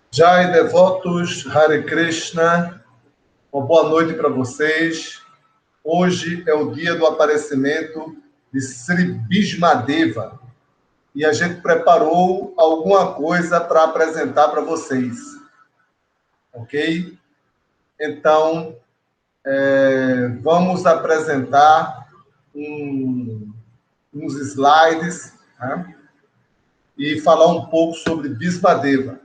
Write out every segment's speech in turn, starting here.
Jai devotos, Hare Krishna, uma boa noite para vocês. Hoje é o dia do aparecimento de Sri Bhismadeva e a gente preparou alguma coisa para apresentar para vocês, ok? Então, vamos apresentar uns slides, né? E falar um pouco sobre Bhismadeva.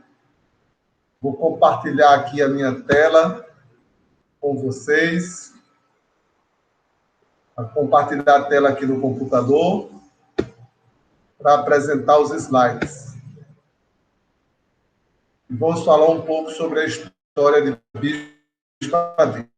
Vou compartilhar aqui a minha tela com vocês. Vou compartilhar a tela aqui no computador para apresentar os slides. E vamos falar um pouco sobre a história de Bhismadeva.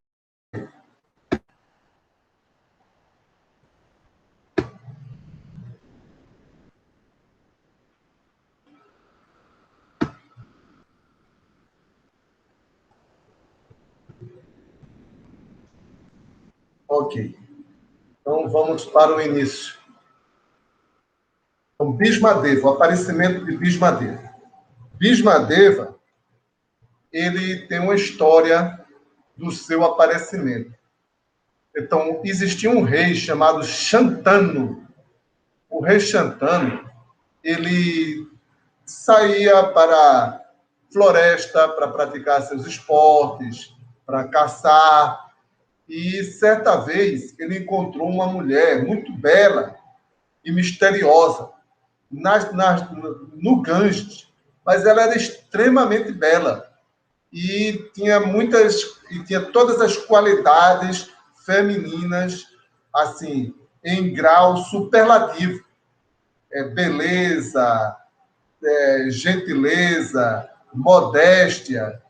Ok. Então, vamos para o início. Então, Bhismadeva, o aparecimento de Bhismadeva. Bhismadeva, ele tem uma história do seu aparecimento. Então, existia um rei chamado Shantanu. O rei Shantanu, ele saía para a floresta para praticar seus esportes, para caçar. E, certa vez, ele encontrou uma mulher muito bela e misteriosa no Ganges, mas ela era extremamente bela e tinha todas as qualidades femininas, assim, em grau superlativo. Beleza, gentileza, modéstia.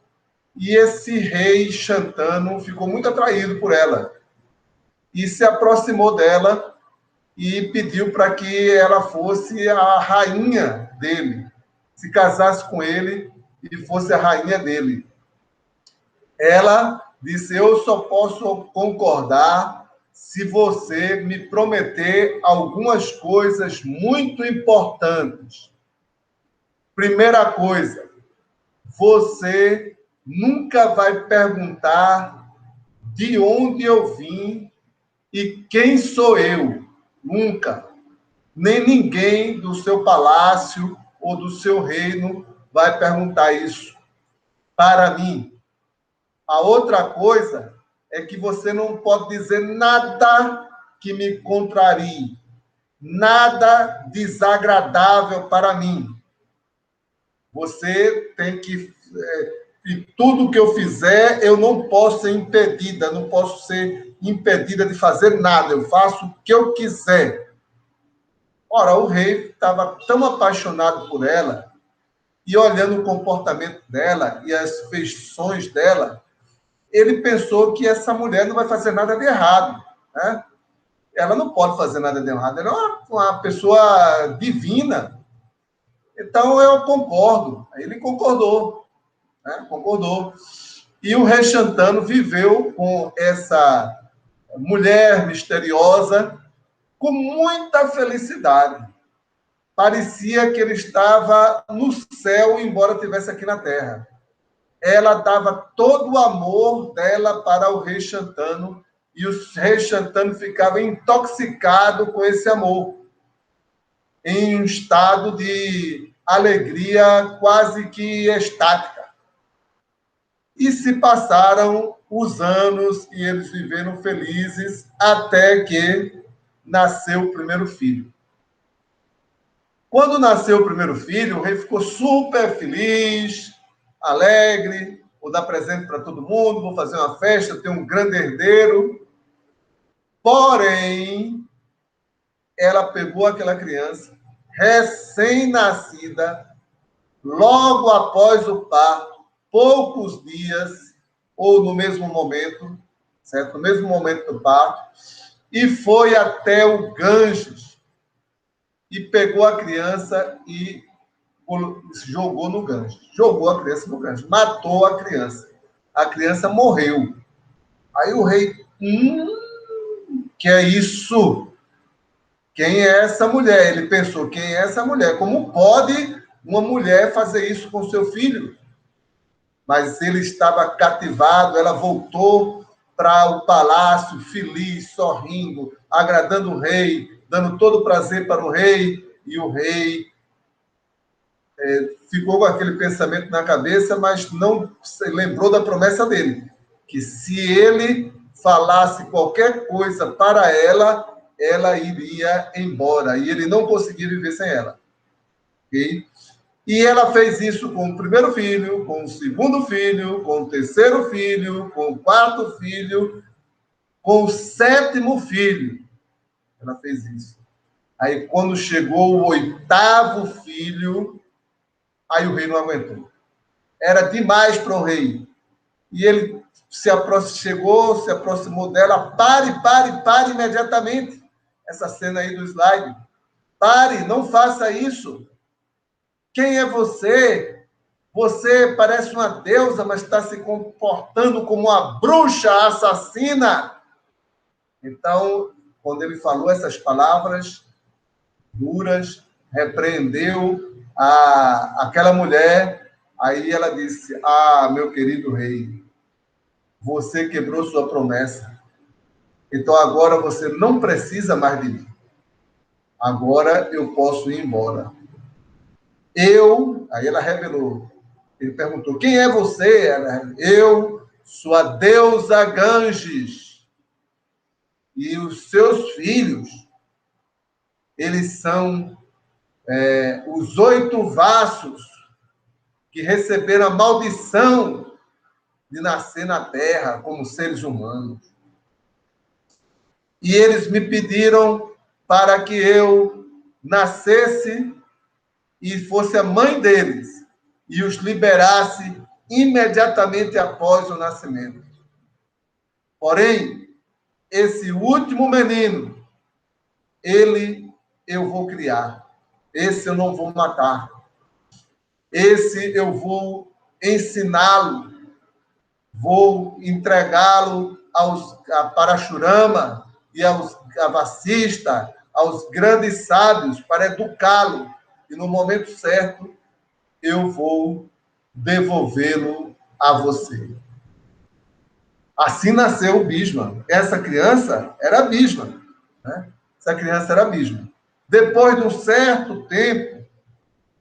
E esse rei Shantanu ficou muito atraído por ela e se aproximou dela e pediu para que ela fosse a rainha dele, se casasse com ele e fosse a rainha dele. Ela disse: eu só posso concordar se você me prometer algumas coisas muito importantes. Primeira coisa, você nunca vai perguntar de onde eu vim e quem sou eu. Nunca. Nem ninguém do seu palácio ou do seu reino vai perguntar isso para mim. A outra coisa é que você não pode dizer nada que me contrarie, nada desagradável para mim. Você tem que... E tudo que eu fizer, eu não posso ser impedida, não posso ser impedida de fazer nada. Eu faço o que eu quiser. Ora, o rei estava tão apaixonado por ela, e olhando o comportamento dela e as feições dela, ele pensou que essa mulher não vai fazer nada de errado, né? Ela não pode fazer nada de errado, ela é uma pessoa divina. Então, eu concordo. Aí ele concordou, né? Concordou. E o rei Shantanu viveu com essa mulher misteriosa com muita felicidade. Parecia que ele estava no céu, embora estivesse aqui na terra. Ela dava todo o amor dela para o rei Shantanu, e o rei Shantanu ficava intoxicado com esse amor, em um estado de alegria quase que estática. E se passaram os anos e eles viveram felizes até que nasceu o primeiro filho. Quando nasceu o primeiro filho, o rei ficou super feliz, alegre, vou dar presente para todo mundo, vou fazer uma festa, tenho um grande herdeiro. Porém, ela pegou aquela criança, recém-nascida, logo após o parto, poucos dias, ou no mesmo momento, certo? No mesmo momento do parto, e foi até o Ganges, e pegou a criança e jogou no Ganges. Jogou a criança no Ganges. Matou a criança. A criança morreu. Aí o rei, que é isso? Quem é essa mulher? Ele pensou, quem é essa mulher? Como pode uma mulher fazer isso com seu filho. Mas ele estava cativado, ela voltou para o palácio, feliz, sorrindo, agradando o rei, dando todo o prazer para o rei, e o rei ficou com aquele pensamento na cabeça, mas não se lembrou da promessa dele, que se ele falasse qualquer coisa para ela, ela iria embora, e ele não conseguia viver sem ela. Okay? E ela fez isso com o primeiro filho, com o segundo filho, com o terceiro filho, com o quarto filho, com o sétimo filho. Ela fez isso. Aí, quando chegou o oitavo filho, aí o rei não aguentou. Era demais para o rei. E ele se aproximou dela. Pare imediatamente. Essa cena aí do slide. Pare, não faça isso. Quem é você? Você parece uma deusa, mas está se comportando como uma bruxa assassina. Então, quando ele falou essas palavras duras, repreendeu aquela mulher, aí ela disse: ah, meu querido rei, você quebrou sua promessa. Então agora você não precisa mais de mim. Agora eu posso ir embora. Aí ela revelou. Ele perguntou: quem é você? Eu sou a deusa Ganges. E os seus filhos, eles são os 8 vasos que receberam a maldição de nascer na terra como seres humanos. E eles me pediram para que eu nascesse e fosse a mãe deles e os liberasse imediatamente após o nascimento. Porém, esse último menino, eu vou criar. Esse eu não vou matar. Esse eu vou ensiná-lo. Vou entregá-lo a Parashurama e a Vasista, aos grandes sábios, para educá-lo. E no momento certo, eu vou devolvê-lo a você. Assim nasceu o Bhishma. Essa criança era Bhishma. Né? Essa criança era Bhishma. Depois de um certo tempo,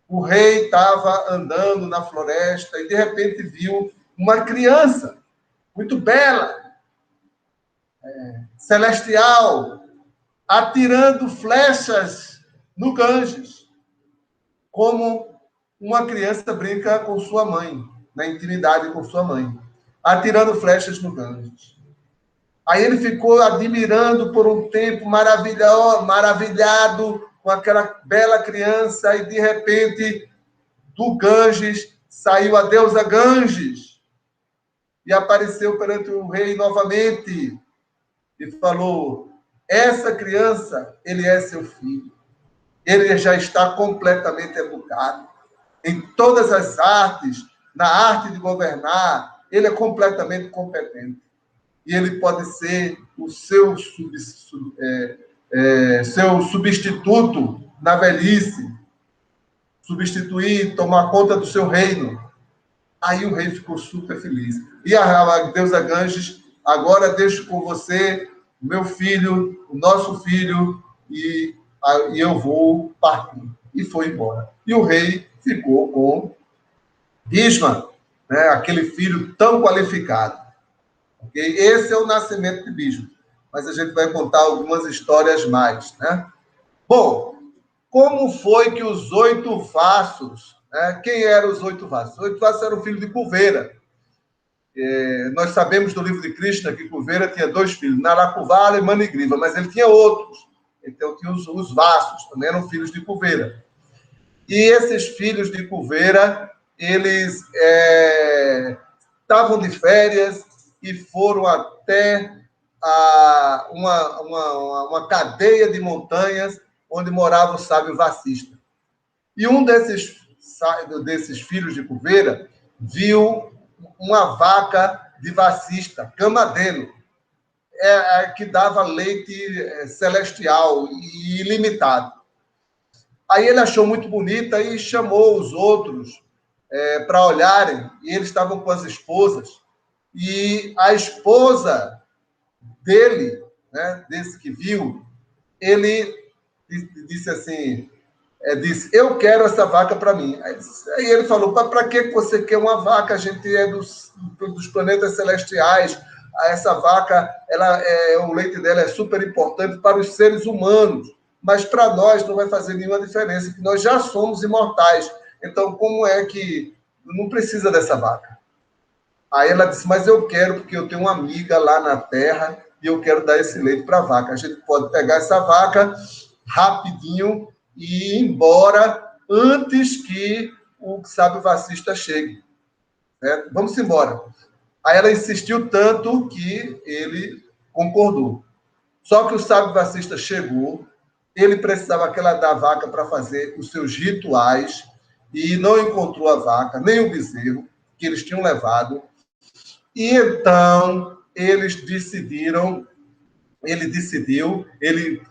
o rei estava andando na floresta e, de repente, viu uma criança muito bela, celestial, atirando flechas no Ganges, como uma criança brinca com sua mãe, na intimidade com sua mãe, atirando flechas no Ganges. Aí ele ficou admirando por um tempo, maravilhado com aquela bela criança, e de repente, do Ganges, saiu a deusa Ganges e apareceu perante o rei novamente e falou: essa criança, ele é seu filho. Ele já está completamente educado em todas as artes, na arte de governar, ele é completamente competente. E ele pode ser o seu substituto na velhice, substituir, tomar conta do seu reino. Aí o rei ficou super feliz. E a deusa Ganges: agora deixo com você meu filho, o nosso filho, e eu vou partir. E foi embora. E o rei ficou com Bhishma, né, aquele filho tão qualificado. Okay? Esse é o nascimento de Bhishma. Mas a gente vai contar algumas histórias mais. Né? Bom, como foi que os 8 vasos... Né? Quem eram os 8 vasos? Os 8 vasos eram filhos de Kuvera. Nós sabemos do livro de Krishna que Kuvera tinha 2 filhos, Narakuvala e Manigriva, mas ele tinha outros. Então, tinha os vasos, também eram filhos de Kuvera. E esses filhos de Kuvera, eles estavam de férias e foram até uma cadeia de montanhas onde morava o sábio Vasista. E um desses filhos de Kuvera viu uma vaca de Vasista, Kamadeno, que dava leite celestial e ilimitado. Aí ele achou muito bonita e chamou os outros para olharem, e eles estavam com as esposas, e a esposa dele, né, desse que viu, ele disse assim, disse, eu quero essa vaca para mim. Aí ele falou, para que você quer uma vaca? A gente é dos planetas celestiais, essa vaca, o leite dela é super importante para os seres humanos, mas para nós não vai fazer nenhuma diferença, porque nós já somos imortais. Então, como é que não precisa dessa vaca? Aí ela disse, mas eu quero, porque eu tenho uma amiga lá na Terra e eu quero dar esse leite para a vaca. A gente pode pegar essa vaca rapidinho e ir embora antes que o sábio vacista chegue. Vamos embora. Aí ela insistiu tanto que ele concordou. Só que o sábio vacista chegou, ele precisava da vaca para fazer os seus rituais e não encontrou a vaca, nem o bezerro que eles tinham levado. E então ele decidiu,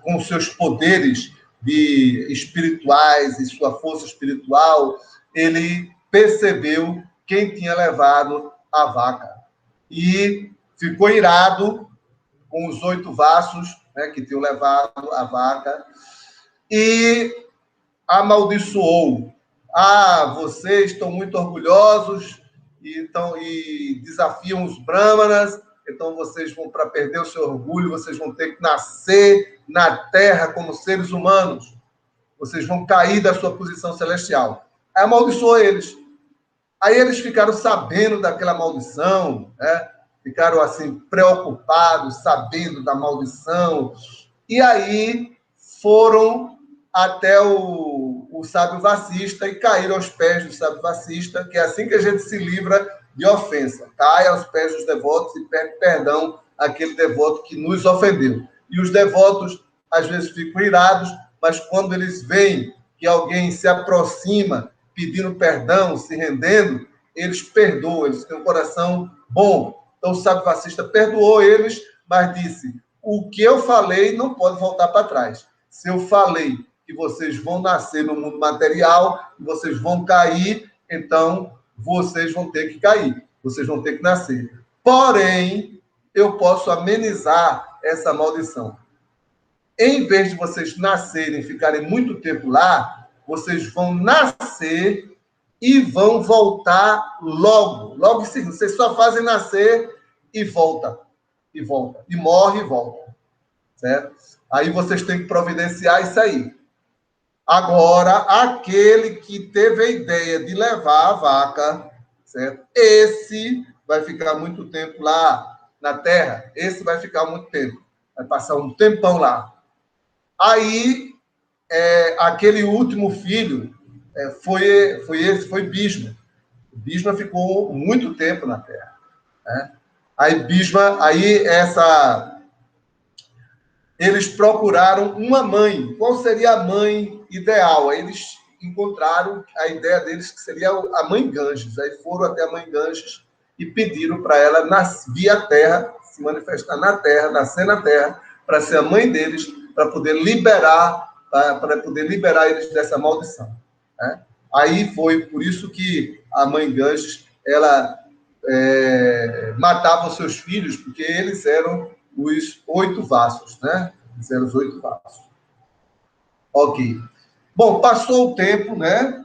com seus poderes espirituais e sua força espiritual, ele percebeu quem tinha levado a vaca. E ficou irado com os 8 vasos, né, que tinham levado a vaca, e amaldiçoou. Vocês estão muito orgulhosos e desafiam os brahmanas, então vocês vão, para perder o seu orgulho, vocês vão ter que nascer na Terra como seres humanos. Vocês vão cair da sua posição celestial. Aí amaldiçoou eles. Aí eles ficaram sabendo daquela maldição, né? Ficaram assim preocupados, sabendo da maldição. E aí foram até o sábio vacista e caíram aos pés do sábio vacista, que é assim que a gente se livra de ofensa. Cai aos pés dos devotos e pede perdão àquele devoto que nos ofendeu. E os devotos, às vezes, ficam irados, mas quando eles veem que alguém se aproxima pedindo perdão, se rendendo, eles perdoam, eles têm um coração bom. Então, o sábio vacista perdoou eles, mas disse, o que eu falei não pode voltar para trás. Se eu falei que vocês vão nascer no mundo material, vocês vão cair, então vocês vão ter que cair, vocês vão ter que nascer. Porém, eu posso amenizar essa maldição. Em vez de vocês nascerem e ficarem muito tempo lá, vocês vão nascer e vão voltar logo. Logo em seguida. Vocês só fazem nascer e volta. E volta. E morre e volta. Certo? Aí vocês têm que providenciar isso aí. Agora, aquele que teve a ideia de levar a vaca, certo? Esse vai ficar muito tempo lá na Terra. Esse vai ficar muito tempo. Vai passar um tempão lá. Aí, aquele último filho foi Bhishma. Bhishma ficou muito tempo na Terra. Né? Eles procuraram uma mãe. Qual seria a mãe ideal? Aí eles encontraram a ideia deles que seria a mãe Ganges. Aí foram até a mãe Ganges e pediram para ela vir à Terra, se manifestar na Terra, nascer na Terra, para ser a mãe deles, para poder liberar eles dessa maldição. Né? Aí foi por isso que a mãe Ganges, ela matava os seus filhos, porque eles eram os 8 vasos, né? Eles eram os 8 vasos. Ok. Bom, passou o tempo, né?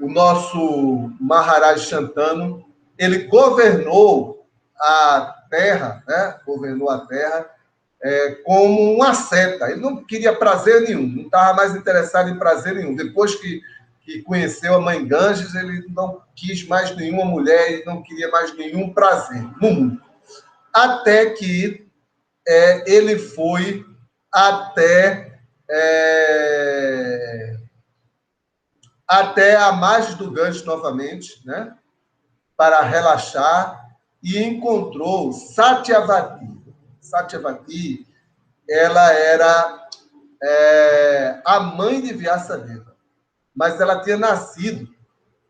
O nosso Maharaj Shantanu, ele governou a Terra, né? Governou a Terra como um asceta. Ele não queria prazer nenhum, não estava mais interessado em prazer nenhum. Depois que conheceu a mãe Ganges, ele não quis mais nenhuma mulher, ele não queria mais nenhum prazer no mundo. Até que ele foi até a margem do Ganges novamente, né, para relaxar, e encontrou Satyavati. Satyavati, ela era a mãe de Vyasadeva, mas ela tinha nascido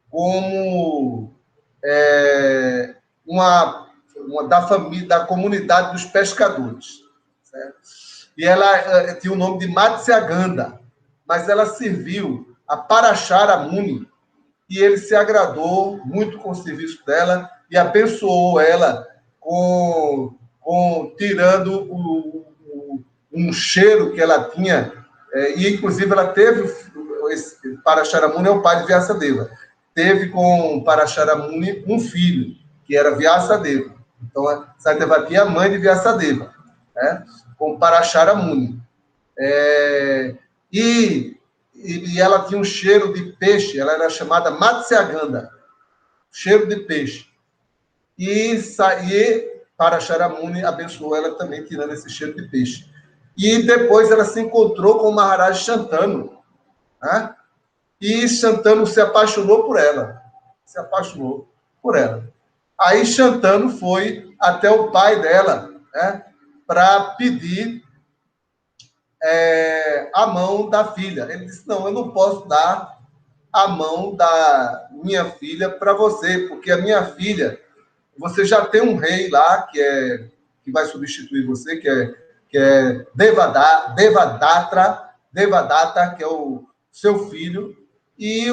como da comunidade dos pescadores. Certo? E ela tinha o nome de Matsyagandha. mas ela serviu a Parasharamuni, e ele se agradou muito com o serviço dela e abençoou ela tirando um cheiro que ela tinha, e inclusive ela teve, esse Parasharamuni é o pai de Vyasadeva, teve com Parasharamuni um filho, que era Vyasadeva. Então, Satyavati é a mãe de Vyasadeva, né? Com Parasharamuni. E ela tinha um cheiro de peixe, ela era chamada Matsyagandha, cheiro de peixe. E Parasharamuni abençoou ela também, tirando esse cheiro de peixe. E depois ela se encontrou com o Maharaj Shantanu, né? E Shantanu se apaixonou por ela. Se apaixonou por ela. Aí Shantanu foi até o pai dela, né? Para pedir a mão da filha. Ele disse, não, eu não posso dar a mão da minha filha para você, porque a minha filha, você já tem um rei lá que vai substituir você, que é Devadatta, que é o seu filho, e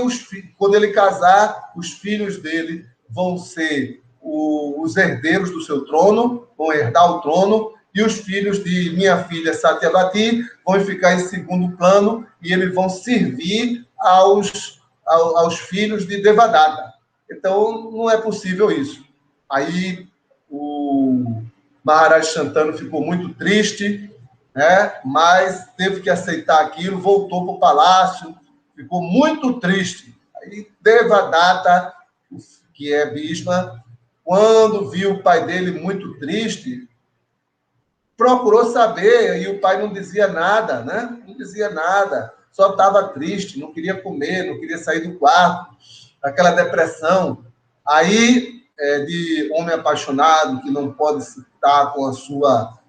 quando ele casar, os filhos dele vão ser os herdeiros do seu trono, vão herdar o trono, e os filhos de minha filha Satyavati vão ficar em segundo plano, e eles vão servir aos filhos de Devadatta. Então, não é possível isso. Aí, o Maharaj Shantanu ficou muito triste, né? Mas teve que aceitar aquilo, voltou para o palácio, ficou muito triste. Aí, Devadatta, que é Bhishma, quando viu o pai dele muito triste, procurou saber, e o pai não dizia nada, né? Não dizia nada, só estava triste, não queria comer, não queria sair do quarto, aquela depressão. Aí, de homem apaixonado, que não pode estar com a sua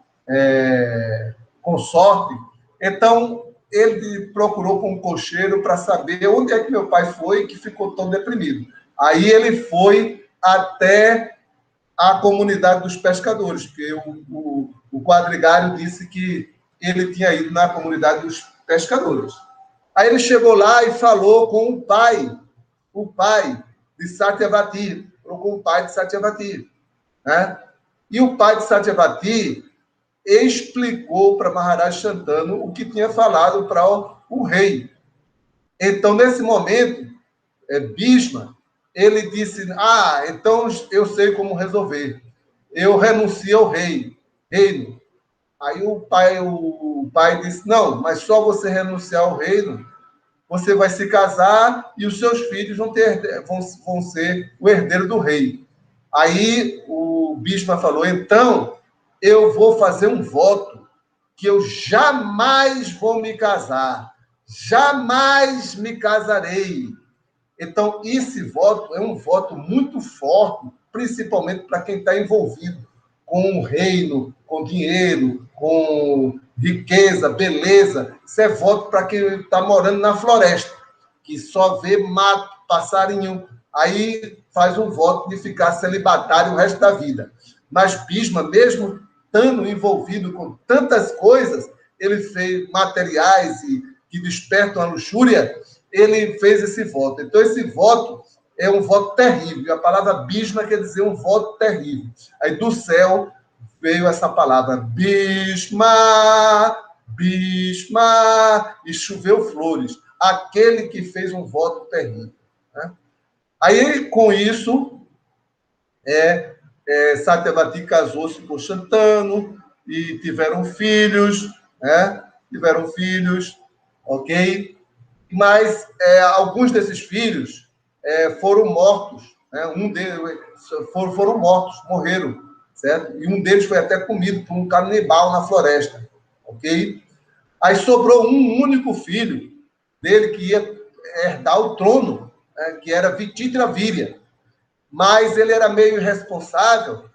consorte, então ele procurou com um cocheiro para saber onde é que meu pai foi que ficou tão deprimido. Aí ele foi até a comunidade dos pescadores, porque o quadrigário disse que ele tinha ido na comunidade dos pescadores. Aí ele chegou lá e falou com o pai de Satyavati, ou com o pai de Satyavati, né? E o pai de Satyavati explicou para Maharaj Shantanu o que tinha falado para o rei. Então, nesse momento, Bhishma, ele disse, então eu sei como resolver. Eu renuncio ao reino. Aí o pai disse, não, mas só você renunciar ao reino, você vai se casar e os seus filhos vão ser o herdeiro do rei. Aí o Bhishma falou, então eu vou fazer um voto que eu jamais vou me casar, jamais me casarei. Então, esse voto é um voto muito forte, principalmente para quem está envolvido com o reino, com dinheiro, com riqueza, beleza. Isso é voto para quem está morando na floresta, que só vê mato, passarinho. Aí faz um voto de ficar celibatário o resto da vida. Mas Bhishma, mesmo estando envolvido com tantas coisas, ele fez materiais que despertam a luxúria, ele fez esse voto. Então, esse voto é um voto terrível. A palavra Bhishma quer dizer um voto terrível. Aí, do céu, veio essa palavra Bhishma, Bhishma, e choveu flores. Aquele que fez um voto terrível. Né? Aí, com isso, Satyavati casou-se com Shantanu e tiveram filhos, né? Tiveram filhos, ok? Mas alguns desses filhos foram mortos, né? Um deles foram mortos, morreram, certo? E um deles foi até comido por um canibal na floresta, ok? Aí sobrou um único filho dele que ia herdar o trono, né? Que era Vititravira, mas ele era meio irresponsável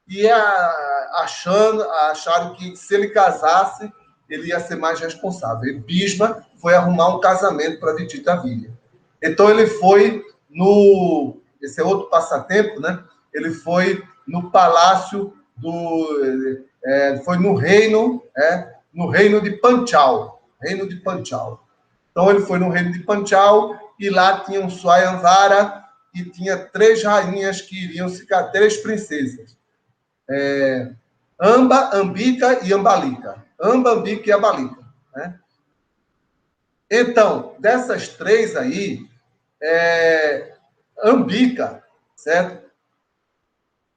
e acharam que se ele casasse ele ia ser mais responsável. E Bhishma foi arrumar um casamento para Vititravira. Então, ele foi esse é outro passatempo, né? Ele foi no palácio foi no reino de Panchal. Reino de Panchal. Então, ele foi no reino de Panchal, e lá tinha um Swayamvara, e tinha 3 rainhas que iriam ficar, 3 princesas. Amba, Ambika e Ambalika. Amba, Ambika e Ambalika. Né? Então, dessas 3 aí, Ambika, certo?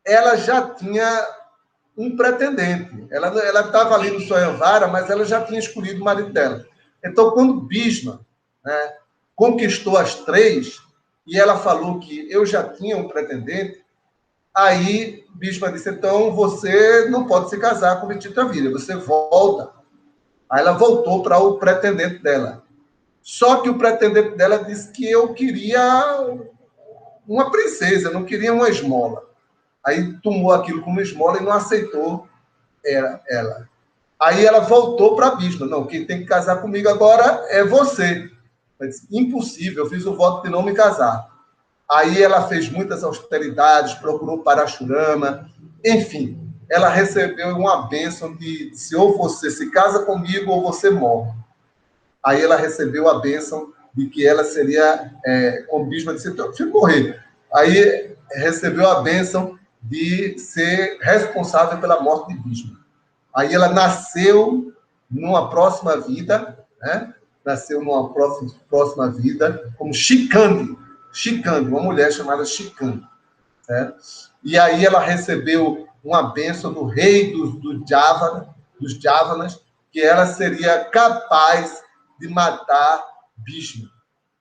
Ela já tinha um pretendente. Ela estava ali no Swayamvara, mas ela já tinha escolhido o marido dela. Então, quando Bhishma, né, conquistou as 3, e ela falou que eu já tinha um pretendente, aí Bhishma disse, então você não pode se casar com Vichitravirya, você volta. Aí ela voltou para o pretendente dela. Só que o pretendente dela disse que eu queria uma princesa, eu não queria uma esmola. Aí tomou aquilo como esmola e não aceitou ela. Aí ela voltou para Bhishma. Não, quem tem que casar comigo agora é você. Ela disse, impossível, eu fiz o voto de não me casar. Aí ela fez muitas austeridades, procurou Parashurama, enfim, ela recebeu uma bênção de se ou você se casa comigo ou você morre. Aí ela recebeu a bênção de que ela seria, como Bhishma disse, eu preciso morrer. Aí recebeu a bênção de ser responsável pela morte de Bhishma. Aí ela nasceu numa próxima vida, né? Nasceu numa próxima vida como Shikandi. Shikandi, uma mulher chamada Shikandi. Né? E aí ela recebeu uma bênção do rei dos Javanas, que ela seria capaz de matar Bhishma.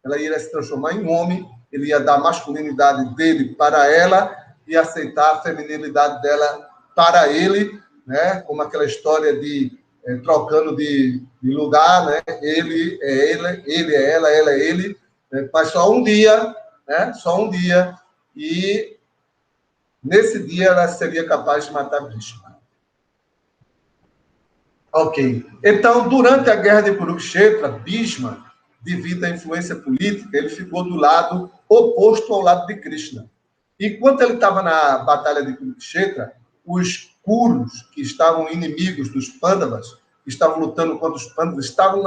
Ela ia se transformar em homem, ele ia dar a masculinidade dele para ela e aceitar a feminilidade dela para ele, né? Como aquela história de trocando de lugar, né? Ele é ela é ele, né? Mas só um dia, né? Só um dia, e nesse dia ela seria capaz de matar Bhishma. Ok. Então, durante a guerra de Kurukshetra, Bhishma, devido à influência política, ele ficou do lado oposto ao lado de Krishna. Enquanto ele estava na batalha de Kurukshetra, os Kurus, que estavam inimigos dos Pandavas, que estavam lutando contra os Pandavas, estavam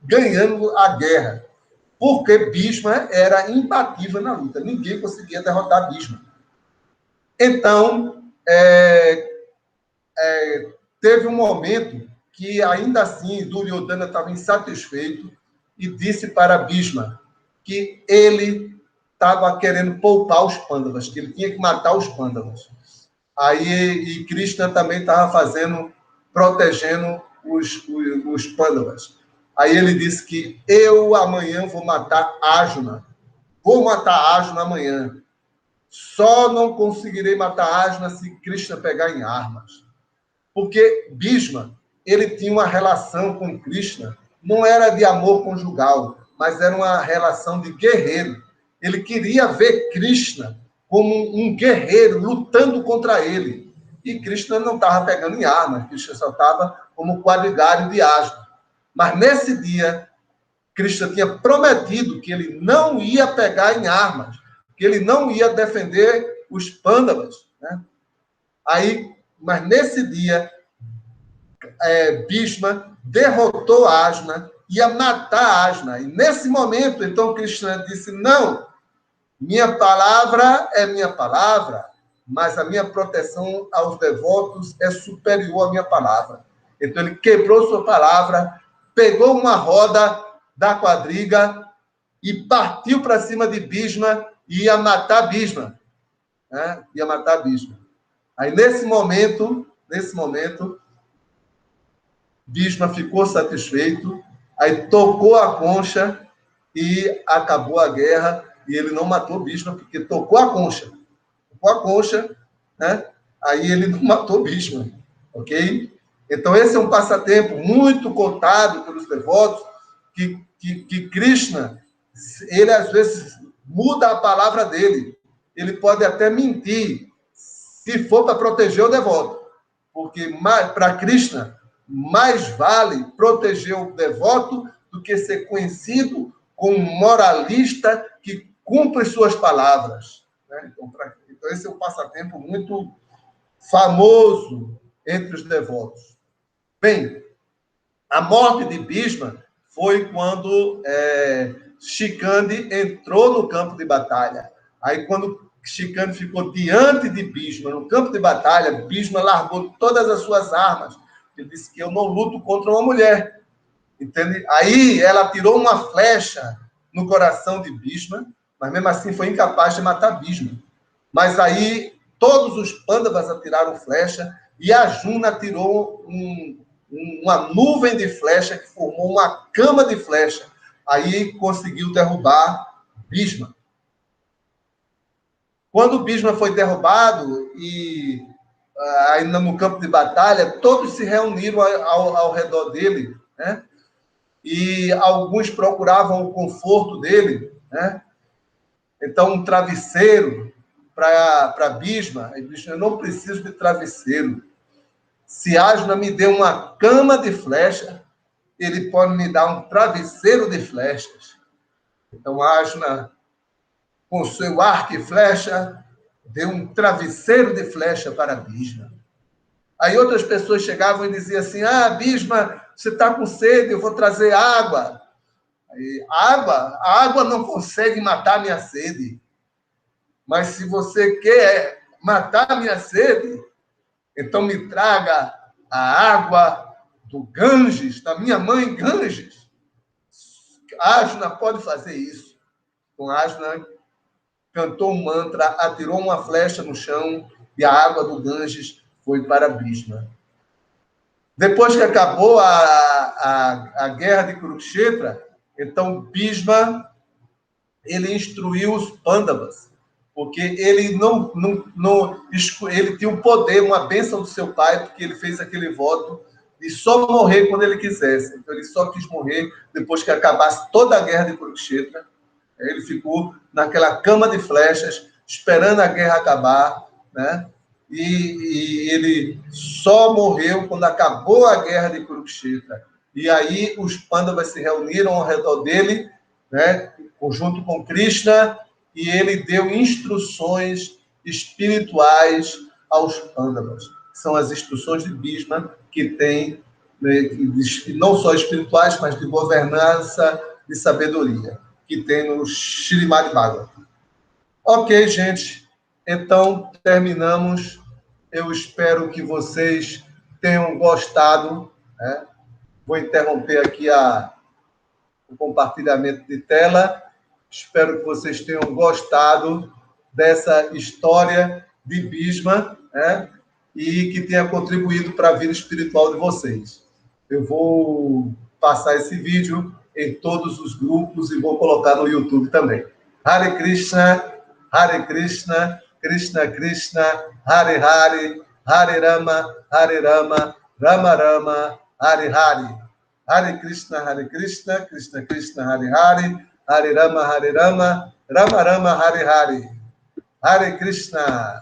ganhando a guerra, porque Bhishma era imbatível na luta. Ninguém conseguia derrotar Bhishma. Então, teve um momento que, ainda assim, Duryodhana estava insatisfeito e disse para Bhishma que ele estava querendo poupar os Pandavas, que ele tinha que matar os Pandavas. Aí, e Krishna também estava protegendo os Pandavas. Aí ele disse que eu amanhã vou matar Arjuna. Vou matar Arjuna amanhã. Só não conseguirei matar Arjuna se Krishna pegar em armas. Porque Bhishma, ele tinha uma relação com Krishna, não era de amor conjugal, mas era uma relação de guerreiro. Ele queria ver Krishna como um guerreiro lutando contra ele. E Krishna não estava pegando em armas, Krishna só estava como quadrigário de asno. Mas nesse dia, Krishna tinha prometido que ele não ia pegar em armas, que ele não ia defender os Pandavas. Né? Aí, mas nesse dia, Bhishma derrotou Arjuna, ia matar Arjuna. E nesse momento, então, Krishna disse, não, minha palavra é minha palavra, mas a minha proteção aos devotos é superior à minha palavra. Então, ele quebrou sua palavra, pegou uma roda da quadriga e partiu para cima de Bhishma e ia matar Bhishma. Né? Ia matar Bhishma. Aí, nesse momento, Bhishma ficou satisfeito, aí tocou a concha e acabou a guerra, e ele não matou Bhishma, porque tocou a concha. Tocou a concha, né? Aí ele não matou Bhishma, ok? Então, esse é um passatempo muito contado pelos devotos, que Krishna, ele às vezes muda a palavra dele. Ele pode até mentir, se for para proteger o devoto. Porque para Krishna, mais vale proteger o devoto do que ser conhecido como um moralista que cumpre suas palavras. Né? Então, esse é um passatempo muito famoso entre os devotos. Bem, a morte de Bhishma foi quando Shikandi entrou no campo de batalha. Aí, quando Shikandi ficou diante de Bhishma, no campo de batalha, Bhishma largou todas as suas armas. Ele disse que eu não luto contra uma mulher. Entende? Aí, ela tirou uma flecha no coração de Bhishma, mas mesmo assim foi incapaz de matar Bhishma. Mas aí, todos os Pandavas atiraram flecha e a Juna tirou uma nuvem de flecha que formou uma cama de flecha. Aí conseguiu derrubar Bhishma. Quando Bhishma foi derrubado e ainda no campo de batalha, todos se reuniram ao redor dele, né? E alguns procuravam o conforto dele, né? Então, um travesseiro para Bhishma. Eu não preciso de travesseiro. Se Arjuna me deu uma cama de flecha, ele pode me dar um travesseiro de flechas. Então, Arjuna, com seu arco e flecha, deu um travesseiro de flecha para Bhishma. Aí outras pessoas chegavam e diziam assim, Bhishma, você está com sede, eu vou trazer água. Aí, a água não consegue matar minha sede. Mas se você quer matar minha sede, então me traga a água do Ganges, da minha mãe Ganges. Arjuna pode fazer isso. Então, Arjuna cantou um mantra, atirou uma flecha no chão e a água do Ganges foi para Bhishma. Depois que acabou a guerra de Kurukshetra, então Bhishma ele instruiu os Pandavas, porque ele ele tinha o poder, uma bênção do seu pai, porque ele fez aquele voto de só morrer quando ele quisesse. Então ele só quis morrer depois que acabasse toda a guerra de Kurukshetra. Ele ficou naquela cama de flechas, esperando a guerra acabar, né? E ele só morreu quando acabou a guerra de Kurukshetra. E aí os Pandavas se reuniram ao redor dele, né? Junto com Krishna, e ele deu instruções espirituais aos Pandavas. São as instruções de Bhishma que tem, né, não só espirituais, mas de governança e sabedoria, que tem no Srimad Bhagavatam. Ok, gente. Então, terminamos. Eu espero que vocês tenham gostado, né? Vou interromper aqui o compartilhamento de tela. Espero que vocês tenham gostado dessa história de Bhishma, né? E que tenha contribuído para a vida espiritual de vocês. Eu vou passar esse vídeo em todos os grupos e vou colocar no YouTube também. Hare Krishna, Krishna Krishna, Hare Hare, Hare Rama, Rama Rama, Hare Hare. Hare Krishna, Krishna Krishna, Hare Hare, Hare Rama, Rama Rama, Hare Hare. Hare Krishna.